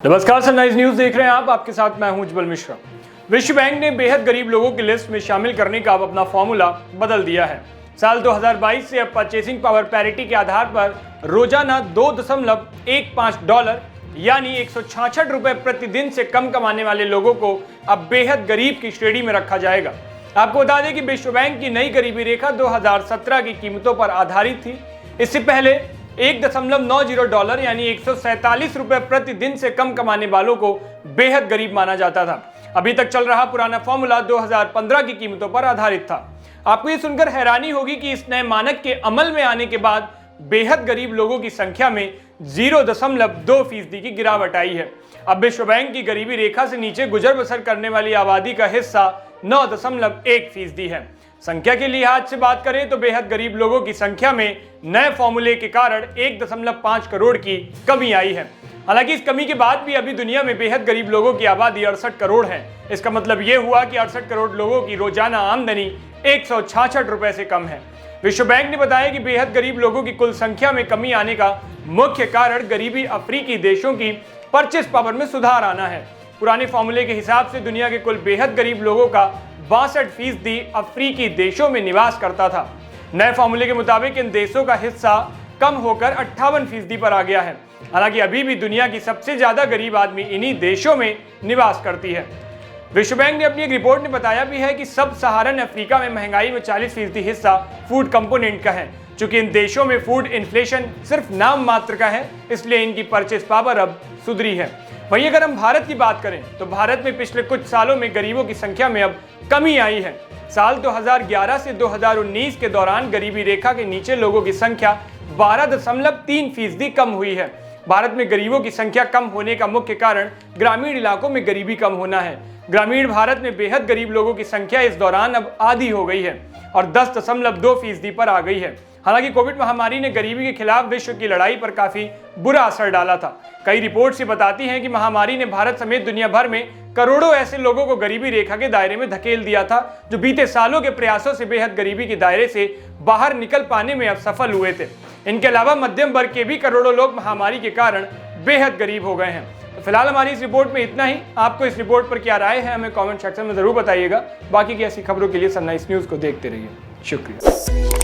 नमस्कार, sunrise news देख रहे हैं आप। आपके साथ मैं हूं उज्जवल मिश्रा। विश्व बैंक ने बेहद गरीब लोगों की लिस्ट में शामिल करने का अब अपना फॉर्मूला बदल दिया है। साल 2022 से अब परचेसिंग पावर पैरिटी के आधार पर रोजाना $2.15 यानी 166 रुपए प्रतिदिन से कम कमाने वाले लोगों को अब बेहद गरीब की श्रेणी में रखा जाएगा। आपको बता दें कि विश्व बैंक की नई गरीबी रेखा 2017 की कीमतों पर आधारित थी। इससे पहले $1.90 यानी 147 रुपए प्रतिदिन से कम कमाने वालों को बेहद गरीब माना जाता था। अभी तक चल रहा पुराना फॉर्मूला 2015 की कीमतों पर आधारित था। आपको ये सुनकर हैरानी होगी कि इस नए मानक के अमल में आने के बाद बेहद गरीब लोगों की संख्या में 0.2% की गिरावट आई है। अब विश्व बैंक की गरीबी रेखा से नीचे गुजर बसर करने वाली आबादी का हिस्सा 9.1% है। संख्या के लिहाज से बात करें तो बेहद गरीब लोगों की संख्या में नए फॉर्मूले के कारण 1.5 करोड़ की कमी आई है। हालांकि इस कमी के बाद भी अभी दुनिया में बेहद गरीब लोगों की आबादी 68 करोड़ है। इसका मतलब यह हुआ कि 68 करोड़ लोगों की रोजाना आमदनी 166 रुपए से कम है। विश्व बैंक ने बताया कि बेहद गरीब लोगों की कुल संख्या में कमी आने का मुख्य कारण गरीबी अफ्रीकी देशों की परचेस पावर में सुधार आना है। पुराने फॉर्मूले के हिसाब से दुनिया के कुल बेहद गरीब लोगों का 62% अफ्रीकी देशों में निवास करता था। नए फॉर्मूले के मुताबिक इन देशों का हिस्सा कम होकर 58% पर आ गया है। हालांकि अभी भी दुनिया की सबसे ज्यादा गरीब आदमी इन्हीं देशों में निवास करती है। विश्व बैंक ने अपनी एक रिपोर्ट में बताया भी है कि सब सहारन अफ्रीका में महंगाई में 40% हिस्सा फूड कंपोनेंट का है। चूंकि इन देशों में फूड इन्फ्लेशन सिर्फ नाम मात्र का है, इसलिए इनकी परचेस पावर अब सुधरी है। वहीं अगर हम भारत की बात करें तो भारत में पिछले कुछ सालों में गरीबों की संख्या में अब कमी आई है। साल 2011 से 2019 के दौरान गरीबी रेखा के नीचे लोगों की संख्या 12.3% कम हुई है। भारत में गरीबों की संख्या कम होने का मुख्य कारण ग्रामीण इलाकों में गरीबी कम होना है। ग्रामीण भारत में बेहद गरीब लोगों की संख्या इस दौरान अब आधी हो गई है और 10.2% पर आ गई है। हालांकि कोविड महामारी ने गरीबी के खिलाफ विश्व की लड़ाई पर काफी बुरा असर डाला था। कई रिपोर्ट्स बताती हैं कि महामारी ने भारत समेत दुनिया भर में करोड़ों ऐसे लोगों को गरीबी रेखा के दायरे में धकेल दिया था, जो बीते सालों के प्रयासों से बेहद गरीबी के दायरे से बाहर निकल पाने में अब सफल हुए थे। इनके अलावा मध्यम वर्ग के भी करोड़ों लोग महामारी के कारण बेहद गरीब हो गए हैं। तो फिलहाल हमारी इस रिपोर्ट में इतना ही। आपको इस रिपोर्ट पर क्या राय है हमें कमेंट सेक्शन में जरूर बताइएगा। बाकी की ऐसी खबरों के लिए सनराइज न्यूज को देखते रहिए। शुक्रिया।